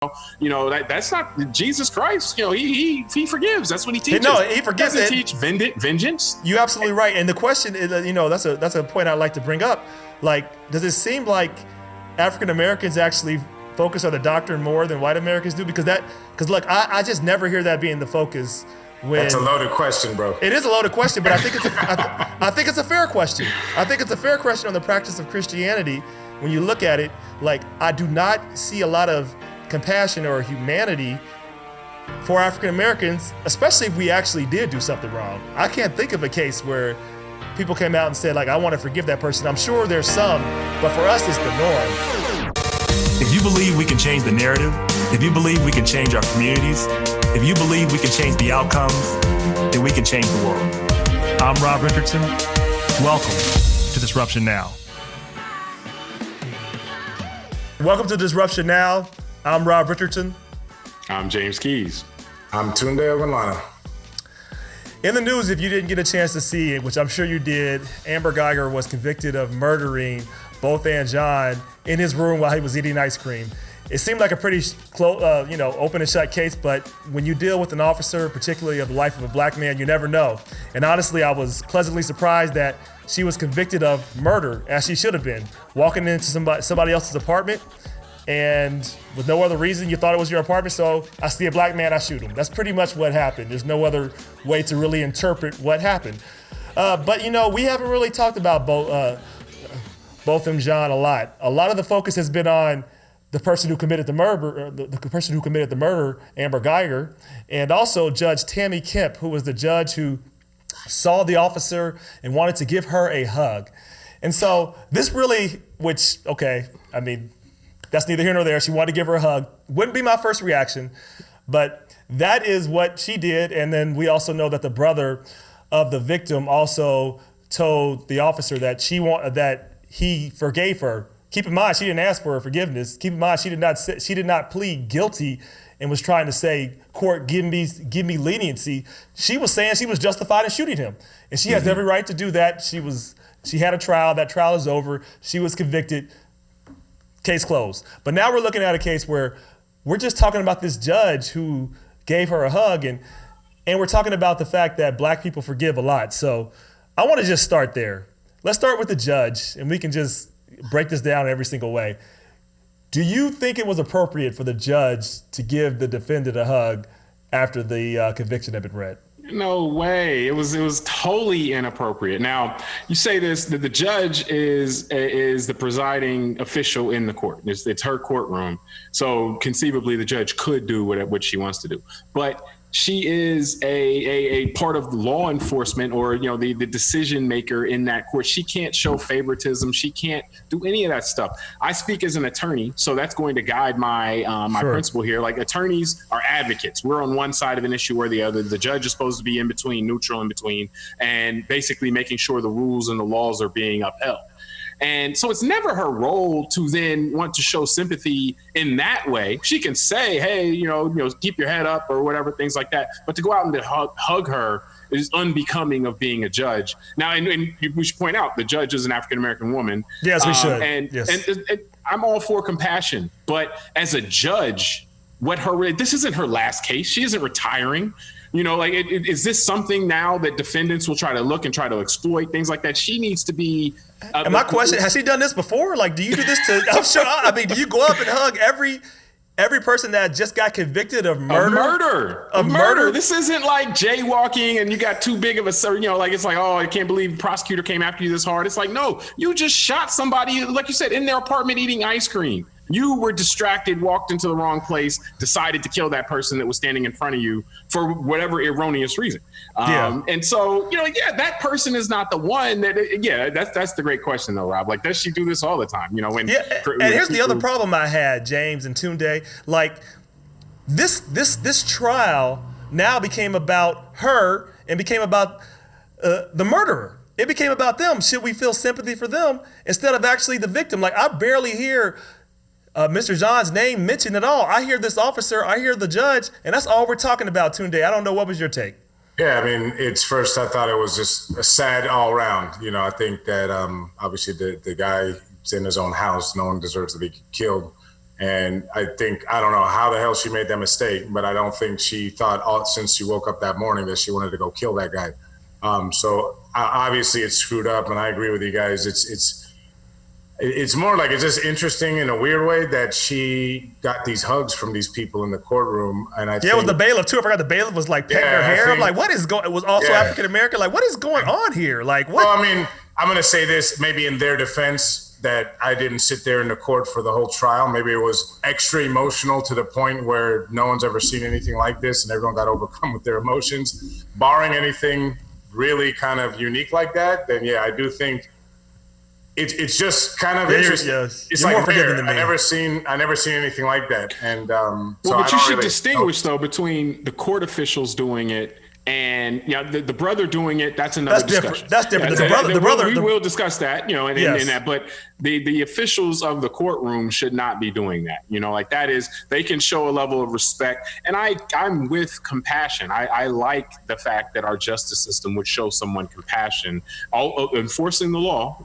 That's not Jesus Christ. He forgives. That's what he teaches. No, he forgives. He doesn't teach vengeance. You're absolutely right. And the question is, that's a point I'd like to bring up. Like, does it seem like African Americans actually focus on the doctrine more than white Americans do? Because look, I just never hear that being the focus. That's a loaded question, bro. It is a loaded question, but I think it's a fair question. I think it's a fair question on the practice of Christianity. When you look at it, like, I do not see a lot of compassion or humanity for African Americans, especially if we actually did do something wrong. I can't think of a case where people came out and said, like, I want to forgive that person. I'm sure there's some, but for us, it's the norm. If you believe we can change the narrative, if you believe we can change our communities, if you believe we can change the outcomes, then we can change the world. I'm Rob Richardson. Welcome to Disruption Now. Welcome to Disruption Now. I'm Rob Richardson. I'm James Keys. I'm Tunde Ogunlana. In the news, if you didn't get a chance to see it, which I'm sure you did, Amber Guyger was convicted of murdering Botham Jean in his room while he was eating ice cream. It seemed like a pretty open and shut case, but when you deal with an officer, particularly of the life of a black man, you never know. And honestly, I was pleasantly surprised that she was convicted of murder, as she should have been, walking into somebody else's apartment, and with no other reason, you thought it was your apartment, so I see a black man, I shoot him. That's pretty much what happened. There's no other way to really interpret what happened. But we haven't really talked about Botham Jean a lot. A lot of the focus has been on the person who committed the murder, Amber Guyger, and also Judge Tammy Kemp, who was the judge who saw the officer and wanted to give her a hug. And so this really, that's neither here nor there. She wanted to give her a hug. Wouldn't be my first reaction, but that is what she did. And then we also know that the brother of the victim also told the officer that he forgave her. Keep in mind, she didn't ask for her forgiveness. Keep in mind, she did not plead guilty and was trying to say, "Court, give me leniency." She was saying she was justified in shooting him, and she has every right to do that. She had a trial. That trial is over. She was convicted. Case closed. But now we're looking at a case where we're just talking about this judge who gave her a hug, and we're talking about the fact that black people forgive a lot. So I want to just start there. Let's start with the judge, and we can just break this down in every single way. Do you think it was appropriate for the judge to give the defendant a hug after the conviction had been read? No way. It was totally inappropriate. Now, you say this, that the judge is the presiding official in the court. It's her courtroom. So conceivably, the judge could do what she wants to do. But she is a part of law enforcement, or the decision maker in that court. She can't show favoritism. She can't do any of that stuff. I speak as an attorney, so that's going to guide my principle here. Like, attorneys are advocates. We're on one side of an issue or the other. The judge is supposed to be in between, neutral in between, and basically making sure the rules and the laws are being upheld. And so it's never her role to then want to show sympathy in that way. She can say, hey, keep your head up or whatever, things like that. But to go out and to hug her is unbecoming of being a judge. Now, and we should point out, the judge is an African-American woman. Yes, we should. And I'm all for compassion. But as a judge, this isn't her last case. She isn't retiring. Is this something now that defendants will try to look and try to exploit, things like that? She needs to be. And my question, has she done this before? Like, do you do this to, I'm sure, do you go up and hug every person that just got convicted of murder? Of murder. This isn't like jaywalking and you got too big of a, it's like, oh, I can't believe the prosecutor came after you this hard. It's like, no, you just shot somebody, like you said, in their apartment eating ice cream. You were distracted, walked into the wrong place, decided to kill that person that was standing in front of you for whatever erroneous reason. And so, that person is not the one that's the great question though, Rob. Like, does she do this all the time? And here's the other problem I had, James and Tunde. Like, this trial now became about her and became about the murderer. It became about them. Should we feel sympathy for them instead of actually the victim? Like, I barely hear Mr. Jean's name mentioned at all. I hear this officer, I hear the judge, and that's all we're talking about, Tunde. I don't know, what was your take? Yeah, I thought it was just a sad all around. I think that obviously the guy is in his own house. No one deserves to be killed. And I don't know how the hell she made that mistake, but I don't think she thought since she woke up that morning that she wanted to go kill that guy. So obviously it's screwed up, and I agree with you guys. It's more like it's just interesting in a weird way that she got these hugs from these people in the courtroom. And I think, it was the bailiff too. I forgot the bailiff was like petting her hair. I'm like, what is going? It was also African American. Like, what is going on here? Like, what? Well, I mean, I'm going to say this maybe in their defense that I didn't sit there in the court for the whole trial. Maybe it was extra emotional to the point where no one's ever seen anything like this, and everyone got overcome with their emotions. Barring anything really kind of unique like that, then yeah, I do think. It's just kind of interesting. Yes. It's You're like more forgiving than me. I never seen anything like that. And but you should distinguish though between the court officials doing it and the brother doing it. That's another discussion. That's different. We will discuss that, in that. But the officials of the courtroom should not be doing that. Like that is, they can show a level of respect. And I'm with compassion. I like the fact that our justice system would show someone compassion, enforcing the law.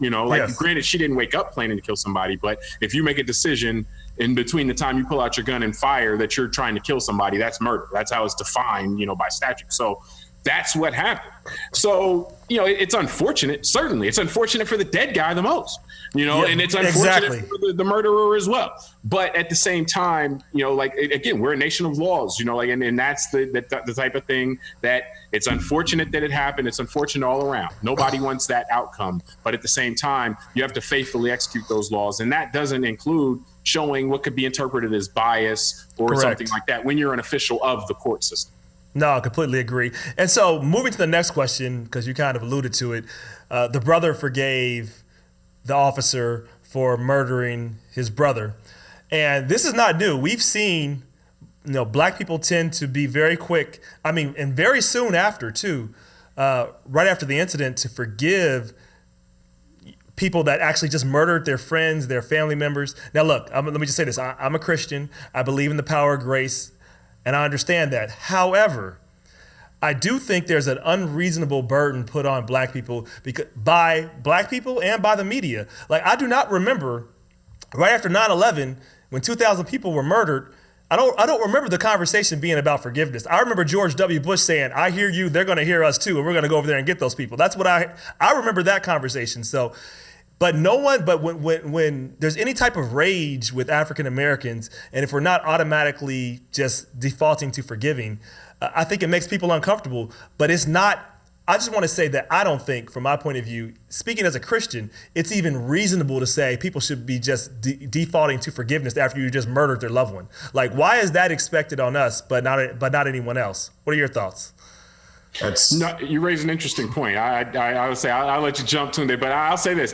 Granted, she didn't wake up planning to kill somebody, but if you make a decision in between the time you pull out your gun and fire that you're trying to kill somebody, that's murder. That's how it's defined, by statute. So that's what happened. So, it's unfortunate. Certainly, it's unfortunate for the dead guy the most, and it's unfortunate for the murderer as well. But at the same time, again, we're a nation of laws, and that's the type of thing that it's unfortunate that it happened. It's unfortunate all around. Nobody wants that outcome. But at the same time, you have to faithfully execute those laws. And that doesn't include showing what could be interpreted as bias or something like that when you're an official of the court system. No, I completely agree. And so moving to the next question, because you kind of alluded to it, the brother forgave the officer for murdering his brother. And this is not new. We've seen, black people tend to be very quick, and very soon after too, right after the incident, to forgive people that actually just murdered their friends, their family members. Now, look, let me just say this. I'm a Christian. I believe in the power of grace, and I understand that. However, I do think there's an unreasonable burden put on black people by black people and by the media. Like, I do not remember right after 9/11 when 2,000 people were murdered. I don't remember the conversation being about forgiveness. I remember George W. Bush saying, "I hear you. They're going to hear us too, and we're going to go over there and get those people." That's what I remember that conversation. So. But when there's any type of rage with African Americans, and if we're not automatically just defaulting to forgiving, I think it makes people uncomfortable. But it's not. I just want to say that I don't think, from my point of view, speaking as a Christian, it's even reasonable to say people should be just defaulting to forgiveness after you just murdered their loved one. Like, why is that expected on us, but not anyone else? What are your thoughts? No, you raise an interesting point. I would say I'll let you jump to it, but I'll say this: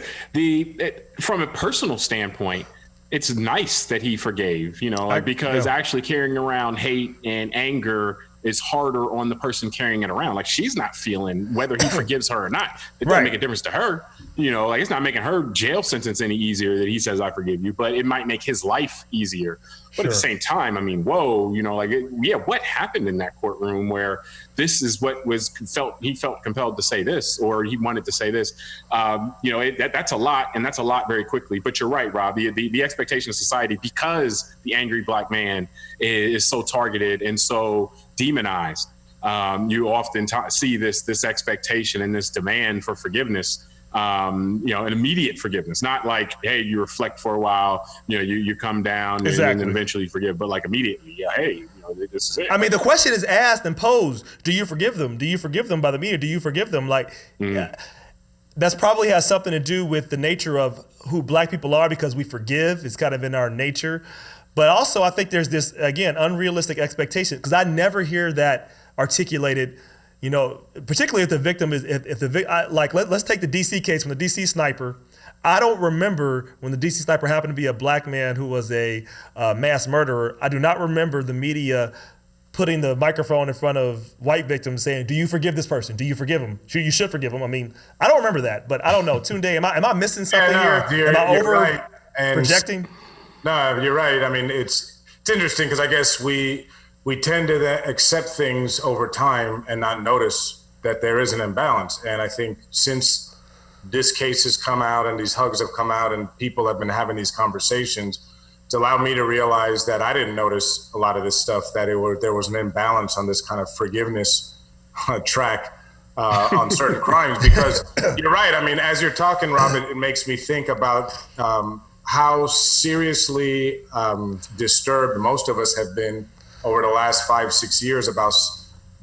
from a personal standpoint, it's nice that he forgave. Because actually carrying around hate and anger is harder on the person carrying it around. Like, she's not feeling whether he forgives her or not. It doesn't make a difference to her. It's not making her jail sentence any easier that he says, "I forgive you," but it might make his life easier. But at the same time, whoa, what happened in that courtroom where this is what he felt compelled to say this, or he wanted to say this. That's a lot, and that's a lot very quickly. But you're right, Rob. The expectation of society, because the angry black man is so targeted and so demonized, you often see this expectation and this demand for forgiveness. An immediate forgiveness, not like, hey, you reflect for a while, you come down and then eventually forgive, but like immediately, hey, this is it. The question is asked and posed: do you forgive them? Do you forgive them by the media? Do you forgive them? That's probably has something to do with the nature of who black people are, because we forgive. It's kind of in our nature. But also, I think there's this, again, unrealistic expectation, because I never hear that articulated. Particularly if the victim is, let's take the DC case from the DC sniper. I don't remember when the DC sniper happened to be a black man who was a mass murderer. I do not remember the media putting the microphone in front of white victims saying, "Do you forgive this person? Do you forgive him? You should forgive him." I don't remember that, but I don't know. Tunde, am I missing something here? Am I over projecting? No, you're right. It's interesting because I guess we tend to accept things over time and not notice that there is an imbalance. And I think since this case has come out and these hugs have come out and people have been having these conversations, It's allowed me to realize that I didn't notice a lot of this stuff, that there was an imbalance on this kind of forgiveness track on certain crimes. Because you're right. I mean, as you're talking, Rob, it makes me think about how seriously disturbed most of us have been over the last 5-6 years about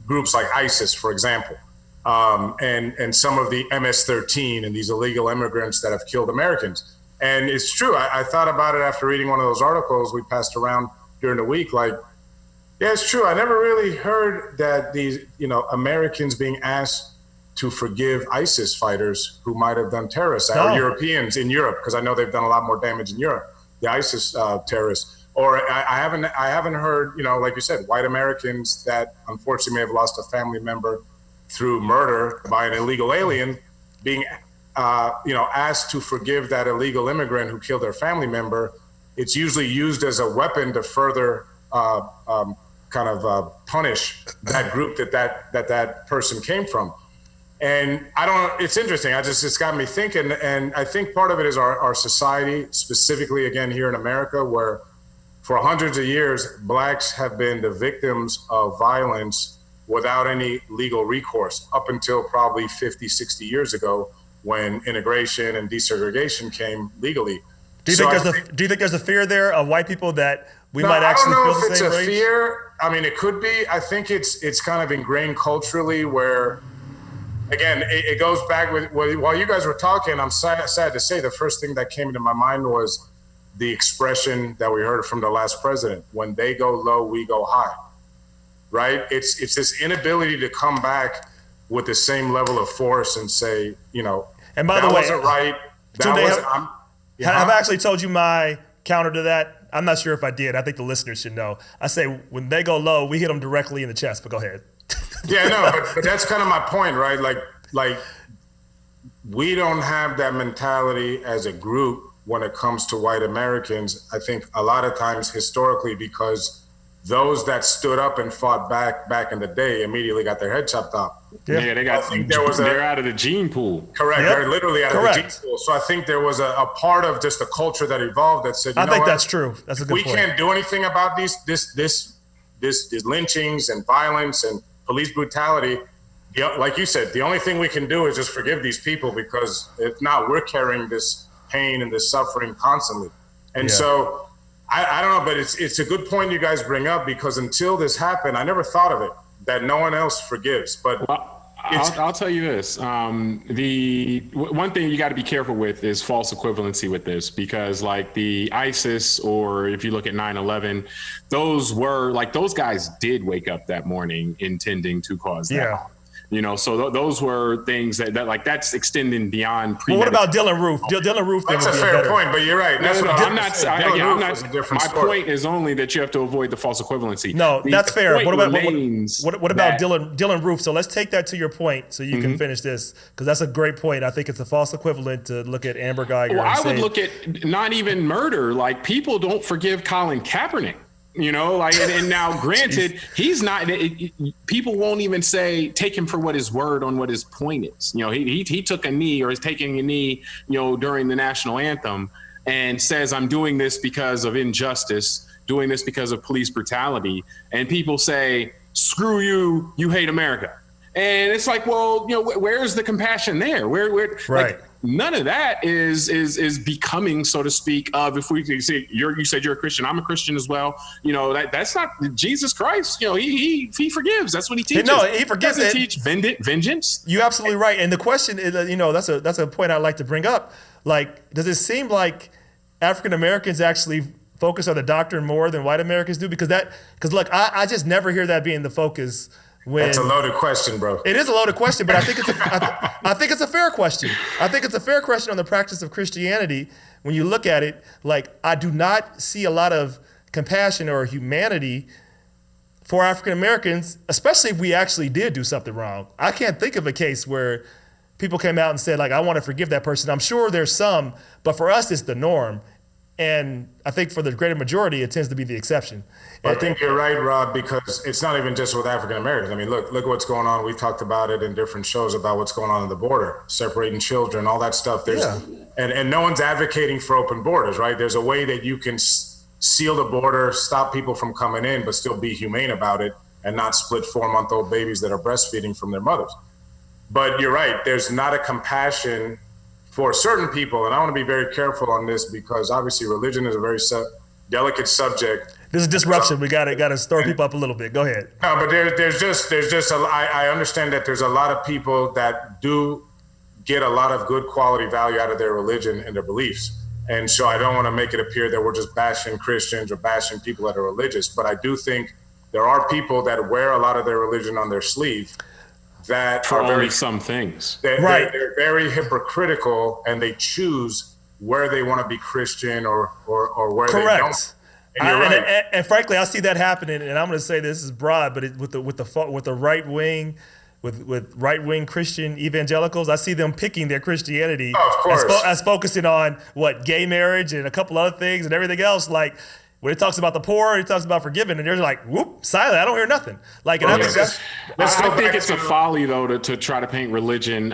groups like ISIS, for example, and some of the MS-13 and these illegal immigrants that have killed Americans. And it's true. I thought about it after reading one of those articles we passed around during the week. Like, yeah, it's true. I never really heard that these, Americans being asked to forgive ISIS fighters who might have done terrorist acts, or Europeans in Europe, because I know they've done a lot more damage in Europe, the ISIS terrorists. Or I haven't heard, like you said, white Americans that unfortunately may have lost a family member through murder by an illegal alien being asked to forgive that illegal immigrant who killed their family member. It's usually used as a weapon to further punish that group that person came from. And it's interesting. It's got me thinking. And I think part of it is our society, specifically again here in America, where for hundreds of years, blacks have been the victims of violence without any legal recourse up until probably 50, 60 years ago, when integration and desegregation came legally. Do you think there's a fear there of white people that we might actually feel the same rage? I don't know if it's a fear. I mean, it could be. I think it's kind of ingrained culturally where, again, it goes back with, while you guys were talking, I'm sad to say the first thing that came into my mind was the expression that we heard from the last president: when they go low, we go high, right? It's this inability to come back with the same level of force and say, and by that the way, wasn't right. Have I actually told you my counter to that? I'm not sure if I did. I think the listeners should know. I say when they go low, we hit them directly in the chest, but go ahead. Yeah, no, but that's kind of my point, right? Like we don't have that mentality as a group when it comes to white Americans. I think a lot of times historically, because those that stood up and fought back in the day immediately got their head chopped off. Yeah, they're out of the gene pool. Correct. Yep. They're literally out of the gene pool. So I think there was a part of just the culture that evolved that said, that's true. That's a good point. We can't do anything about these lynchings and violence and police brutality. Like you said, the only thing we can do is just forgive these people, because if not, we're carrying this pain and this suffering constantly. And so I don't know, but it's a good point you guys bring up, because until this happened, I never thought of it, that no one else forgives. But I'll tell you this. The one thing you got to be careful with is false equivalency with this, because like the ISIS, or if you look at 9/11, those guys did wake up that morning intending to cause that. So those were things that like that's extending beyond. Well, what about Dylan Roof? Dylan Roof. That's a fair point, but you're right. That's I'm not. My point is only that you have to avoid the false equivalency. No, that's fair. What about Dylan Roof? So let's take that to your point, so you can finish this, because that's a great point. I think it's a false equivalent to look at Amber Guyger. Well, I would look at not even murder. Like, people don't forgive Colin Kaepernick. And now granted, he's not, people won't even take him for what his word on what his point is. He took a knee, or is taking a knee, during the national anthem, and says, I'm doing this because of injustice, doing this because of police brutality. And people say, screw you, you hate America. And it's like, well, where's the compassion there? Where right. None of that is becoming, so to speak, of, if we say you said you're a Christian, I'm a Christian as well. That's not Jesus Christ. He forgives. That's what he teaches. No, he forgives. He doesn't teach vengeance. You're absolutely right. And the question is, that's a point I'd like to bring up. Like, does it seem like African Americans actually focus on the doctrine more than white Americans do? Because look, I just never hear that being the focus. That's a loaded question, bro. It is a loaded question, but I think it's a fair question. I think it's a fair question on the practice of Christianity. When you look at it, like, I do not see a lot of compassion or humanity for African Americans, especially if we actually did do something wrong. I can't think of a case where people came out and said, like, I want to forgive that person. I'm sure there's some, but for us, it's the norm. And I think for the greater majority, it tends to be the exception. I think you're right, Rob, because it's not even just with African Americans. I mean, look what's going on. We talked about it in different shows about what's going on at the border, separating children, all that stuff. And no one's advocating for open borders, right? There's a way that you can seal the border, stop people from coming in, but still be humane about it and not split 4-month-old babies that are breastfeeding from their mothers. But you're right, there's not a compassion for certain people. And I want to be very careful on this because obviously religion is a very delicate subject. This is disruption. We gotta stir people up a little bit. Go ahead. No, but there's just I understand that there's a lot of people that do get a lot of good quality value out of their religion and their beliefs. And so I don't want to make it appear that we're just bashing Christians or bashing people that are religious. But I do think there are people that wear a lot of their religion on their sleeve that for are only some things. Right. They're very hypocritical, and they choose where they want to be Christian or where Correct. they don't. And you're right. And frankly, I see that happening. And I'm going to say this is broad, but with the right wing, with right wing Christian evangelicals, I see them picking their Christianity as focusing on gay marriage and a couple other things and everything else. Like when it talks about the poor, it talks about forgiving, and they're like, whoop, silent. I don't hear nothing. Like, and I think it's a folly though to try to paint religion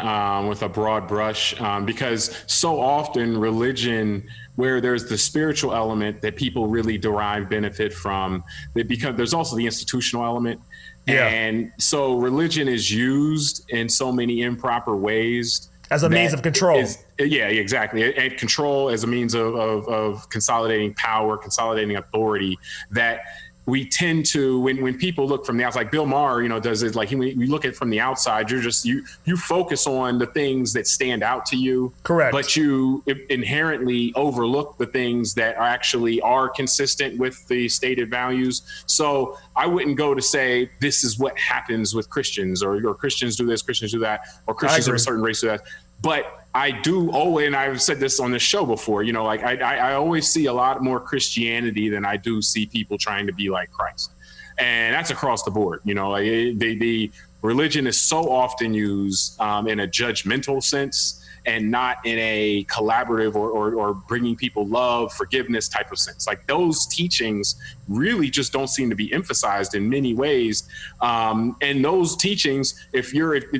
with a broad brush because so often religion, where there's the spiritual element that people really derive benefit from, there's also the institutional element. Yeah. And so religion is used in so many improper ways. As a means of control. Yeah, exactly. And control as a means of consolidating power, consolidating authority, that we tend to, when people look from the outside, like Bill Maher, does it like we look at it from the outside, you focus on the things that stand out to you. Correct. But you inherently overlook the things that are consistent with the stated values. So I wouldn't go to say this is what happens with Christians or Christians do this, Christians do that, or Christians of a certain race do that. But I do always, and I've said this on this show before, I always see a lot more Christianity than I do see people trying to be like Christ. And that's across the board. The religion is so often used in a judgmental sense and not in a collaborative or bringing people love, forgiveness type of sense. Like those teachings really just don't seem to be emphasized in many ways. And those teachings, if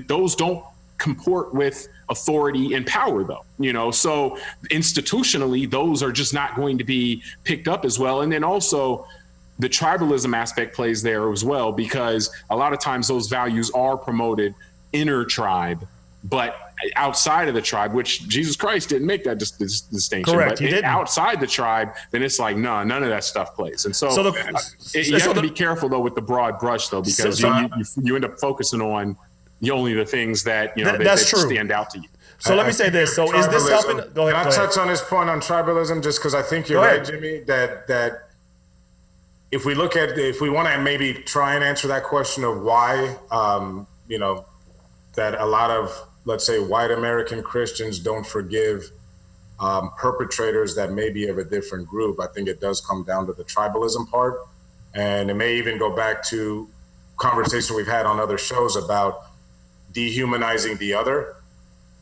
those don't comport with authority and power though, so institutionally, those are just not going to be picked up as well. And then also the tribalism aspect plays there as well, because a lot of times those values are promoted inner tribe, but outside of the tribe, which Jesus Christ didn't make that distinction. Correct. But outside the tribe, then it's like, no, none of that stuff plays. And so you have to be careful though with the broad brush though, because you end up focusing on only the things that that stand out to you. So let me say this. So is this helping? Go ahead. Can I touch on his point on tribalism, just because I think you're right, Jimmy, that if we want to maybe try and answer that question of why, that a lot of, let's say, white American Christians don't forgive perpetrators that may be of a different group, I think it does come down to the tribalism part. And it may even go back to conversation we've had on other shows about dehumanizing the other,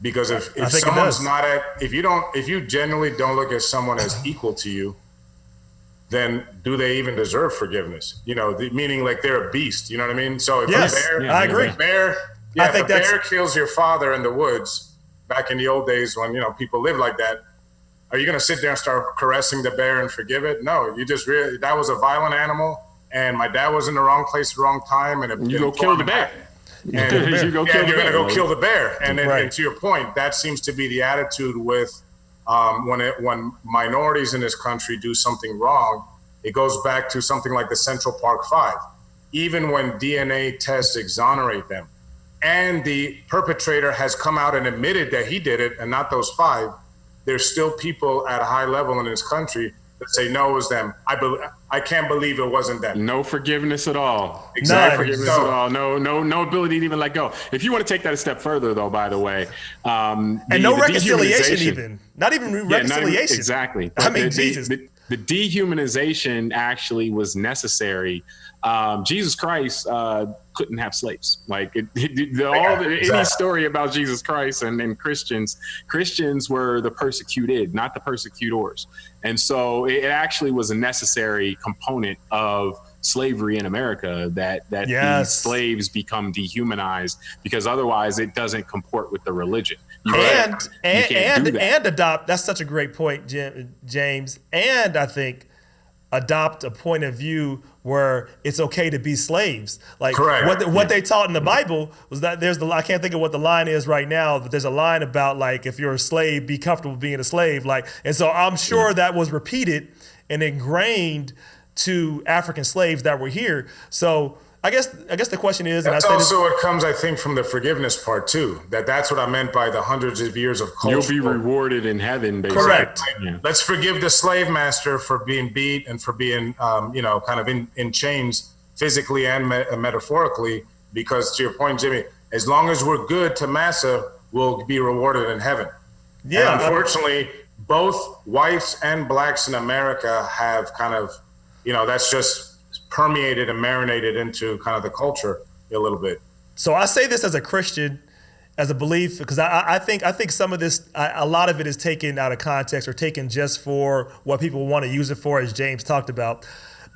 because if someone's not if you genuinely don't look at someone as equal to you, then do they even deserve forgiveness? Meaning like they're a beast. You know what I mean? So if I agree. If a bear kills your father in the woods back in the old days when people lived like that, are you going to sit there and start caressing the bear and forgive it? No, you just that was a violent animal, and my dad was in the wrong place at the wrong time, and you go kill the bear. And you're going to go kill the bear. And to your point, that seems to be the attitude with when minorities in this country do something wrong. It goes back to something like the Central Park Five. Even when DNA tests exonerate them, and the perpetrator has come out and admitted that he did it and not those five, there's still people at a high level in this country that say, no, it was them. I can't believe it wasn't them. No forgiveness at all. Exactly. No forgiveness at all. No ability to even let go. If you want to take that a step further, though, by the way, no reconciliation, even not even reconciliation. Exactly. I mean, Jesus. The dehumanization actually was necessary. Jesus Christ couldn't have slaves. Like any story about Jesus Christ and Christians were the persecuted, not the persecutors. And so it actually was a necessary component of slavery in America that these slaves become dehumanized, because otherwise it doesn't comport with the religion. And adopt. That's such a great point, James. And I think adopt a point of view where it's okay to be slaves. Like Correct. what they taught in the Bible was that I can't think of what the line is right now, but there's a line about like, if you're a slave, be comfortable being a slave. Like, and so I'm sure that was repeated and ingrained to African slaves that were here. So I guess the question is, that's also what comes, I think, from the forgiveness part too. That's what I meant by the hundreds of years of culture. You'll be rewarded in heaven, basically. Correct. Yeah. Let's forgive the slave master for being beat and for being, kind of in chains physically and metaphorically. Because to your point, Jimmy, as long as we're good to massa, we'll be rewarded in heaven. Yeah. And unfortunately, both whites and blacks in America have kind of, that's just permeated and marinated into kind of the culture a little bit. So I say this as a Christian, as a belief, because I think some of this, a lot of it is taken out of context or taken just for what people want to use it for, as James talked about.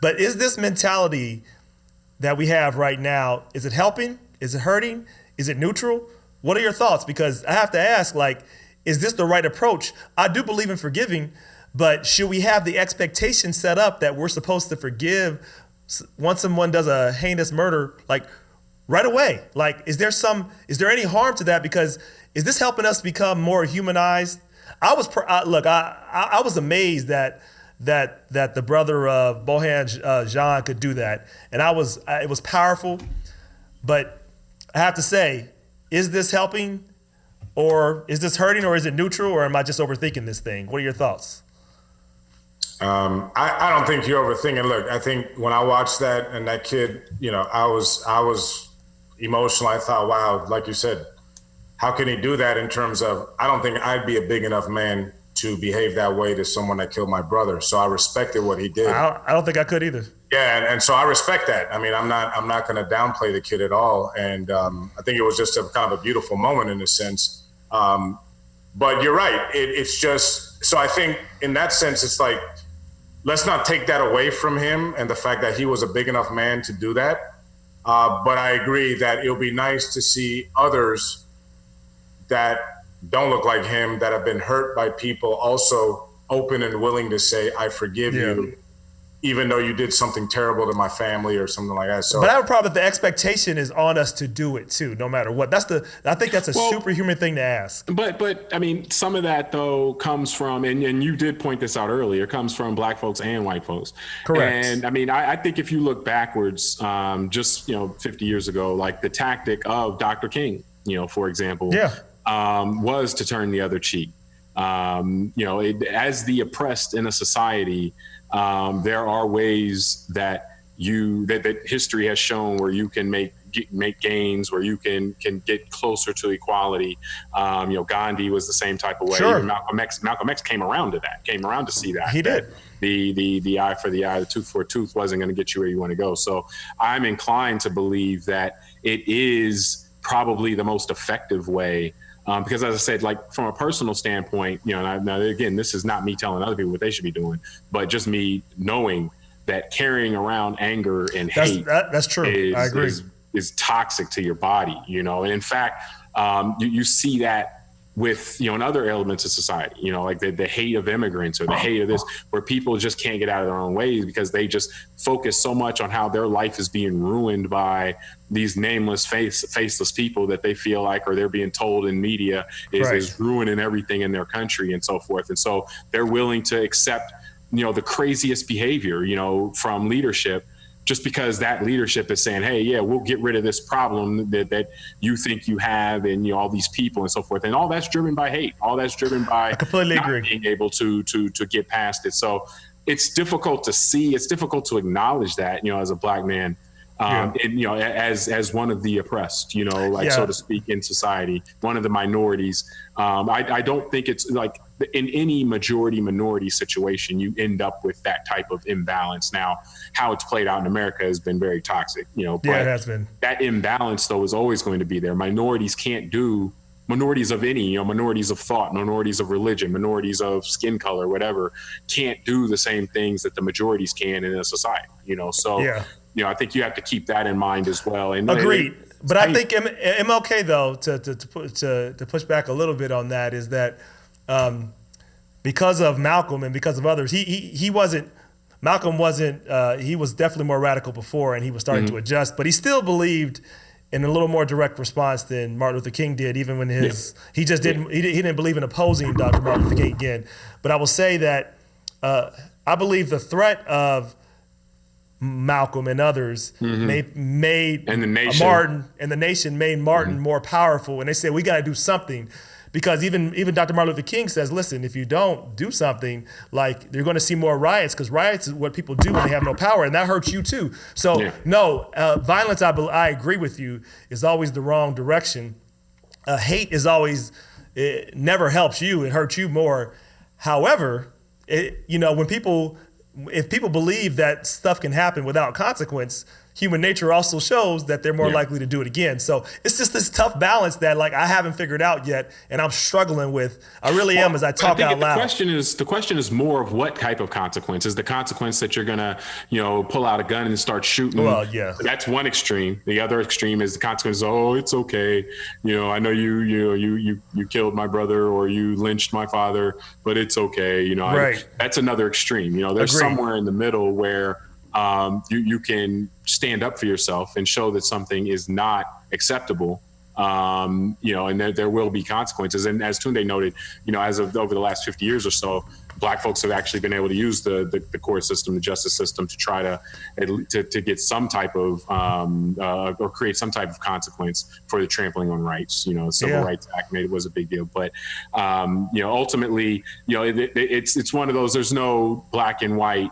But is this mentality that we have right now, is it helping? Is it hurting? Is it neutral? What are your thoughts? Because I have to ask, like, is this the right approach? I do believe in forgiving, but should we have the expectation set up that we're supposed to forgive once someone does a heinous murder, like right away? Like, is there any harm to that? Because is this helping us become more humanized? I was amazed that the brother of Botham Jean could do that, and it was powerful. But I have to say, is this helping, or is this hurting, or is it neutral, or am I just overthinking this thing? What are your thoughts? I don't think you're overthinking. Look, I think when I watched that and that kid, I was emotional. I thought, wow, like you said, how can he do that in terms of, I don't think I'd be a big enough man to behave that way to someone that killed my brother. So I respected what he did. I don't think I could either. Yeah. And so I respect that. I mean, I'm not going to downplay the kid at all. And I think it was just a kind of a beautiful moment in a sense. But you're right. It's just, so I think in that sense, it's like, let's not take that away from him and the fact that he was a big enough man to do that. But I agree that it'll be nice to see others that don't look like him, that have been hurt by people, also open and willing to say, I forgive you, even though you did something terrible to my family or something like that. So, but I have a problem that the expectation is on us to do it too, no matter what. I think that's a superhuman thing to ask. But I mean, some of that though comes from, and you did point this out earlier, comes from black folks and white folks. Correct. And I mean, I think if you look backwards, just 50 years ago, like the tactic of Dr. King, for example, was to turn the other cheek. As the oppressed in a society, there are ways that history has shown where you can make gains, where you can get closer to equality. Gandhi was the same type of way. Sure. Even Malcolm X came around to see that. He did. The eye for the eye, the tooth for a tooth wasn't going to get you where you want to go. So I'm inclined to believe that it is probably the most effective way. Because as I said, like from a personal standpoint, now again, this is not me telling other people what they should be doing, but just me knowing that carrying around anger and hate that's true. I agree. Is toxic to your body, and in fact, you see that with, in other elements of society, like the hate of immigrants or the hate of this, where people just can't get out of their own ways because they just focus so much on how their life is being ruined by these nameless, faceless people that they feel like, or they're being told in media is ruining everything in their country and so forth. And so they're willing to accept, the craziest behavior, from leadership, just because that leadership is saying, hey, yeah, we'll get rid of this problem that you think you have and all these people and so forth. And all that's driven by hate. All that's driven by I completely agree. Being able to get past it. So it's difficult to see. It's difficult to acknowledge that, as a black man, and, as one of the oppressed, so to speak, in society, one of the minorities. I don't think it's like in any majority-minority situation, you end up with that type of imbalance. Now, how it's played out in America has been very toxic, but it has been. That imbalance, though, is always going to be there. Minorities of any, minorities of thought, minorities of religion, minorities of skin color, whatever, can't do the same things that the majorities can in a society, I think you have to keep that in mind as well. And agreed. But I think MLK, though, to push back a little bit on that, is that because of Malcolm and because of others, he wasn't Malcolm wasn't, he was definitely more radical before, and he was starting to adjust, but he still believed in a little more direct response than Martin Luther King did, even when he just didn't, he didn't believe in opposing Dr. Martin Luther King again. But I will say that I believe the threat of Malcolm and others made and the nation. Martin and the nation made Martin more powerful, and they said we got to do something. Because even Dr. Martin Luther King says, listen, if you don't do something, like you're going to see more riots, because riots is what people do when they have no power, and that hurts you too. So violence, I agree with you, is always the wrong direction. Hate is always, it never helps you, it hurts you more. However, if people believe that stuff can happen without consequence, human nature also shows that they're more likely to do it again. So it's just this tough balance that like I haven't figured out yet, and I'm struggling with. I really am as I talk out loud. The question is more of what type of consequence. Is the consequence that you're gonna, pull out a gun and start shooting? Well, yeah. That's one extreme. The other extreme is the consequence. Oh, it's okay. I know you killed my brother or you lynched my father, but it's okay. Right. That's another extreme. There's Agreed. Somewhere in the middle where you can stand up for yourself and show that something is not acceptable, and there will be consequences. And as Tunde noted, as of over the last 50 years or so, Black folks have actually been able to use the court system, the justice system, to try to get some type of or create some type of consequence for the trampling on rights. The Civil Rights Act made it was a big deal, but ultimately, it's one of those. There's no black and white,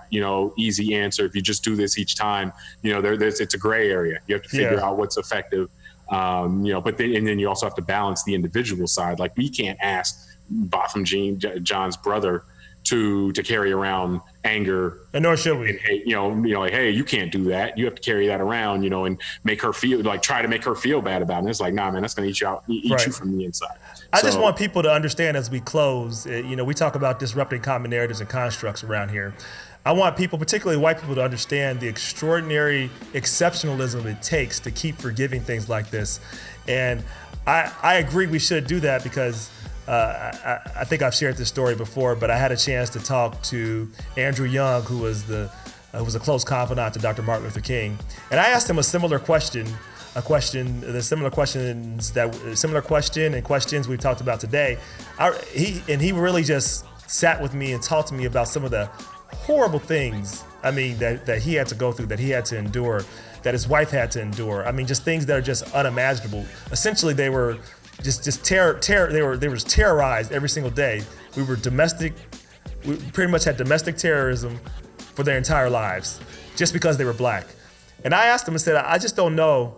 easy answer. If you just do this each time, it's a gray area. You have to figure out what's effective. But then you also have to balance the individual side. Like we can't ask Botham Jean, John's brother, to carry around anger, and nor should we. And hate, like, hey, you can't do that. You have to carry that around, and make her try to make her feel bad about it. And it's like, nah, man, that's going to eat you from the inside. I just want people to understand as we close. We talk about disrupting common narratives and constructs around here. I want people, particularly white people, to understand the extraordinary exceptionalism it takes to keep forgiving things like this. And I agree we should do that because I think I've shared this story before, but I had a chance to talk to Andrew Young, who was a close confidant to Dr. Martin Luther King, and I asked him a similar question and questions we've talked about today. He really just sat with me and talked to me about some of the horrible things, that he had to go through, that he had to endure, that his wife had to endure. Just things that are just unimaginable. Essentially, they were just terror. They were terrorized every single day. We pretty much had domestic terrorism for their entire lives just because they were black. And I asked him and said, I just don't know,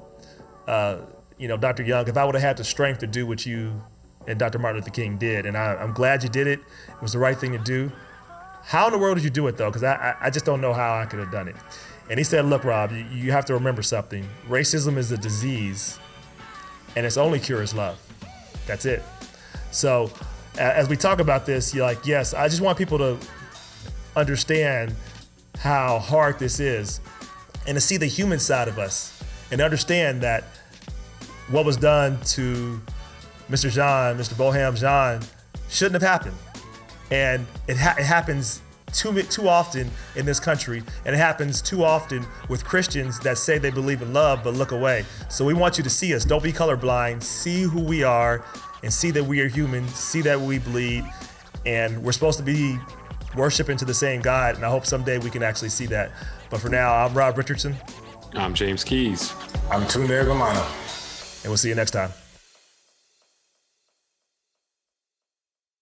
Dr. Young, if I would have had the strength to do what you and Dr. Martin Luther King did. And I'm glad you did it. It was the right thing to do. How in the world did you do it though? Because I just don't know how I could have done it. And he said, look, Rob, you have to remember something. Racism is a disease, and its only cure is love. That's it. So as we talk about this, you're like, yes, I just want people to understand how hard this is and to see the human side of us and understand that what was done to Mr. Botham Jean shouldn't have happened. And it happens too often in this country, and it happens too often with Christians that say they believe in love but look away. So we want you to see us. Don't be colorblind. See who we are and see that we are human. See that we bleed, and we're supposed to be worshiping to the same God, and I hope someday we can actually see that. But for now, I'm Rob Richardson. I'm James Keys. I'm Tunde Romano. And we'll see you next time.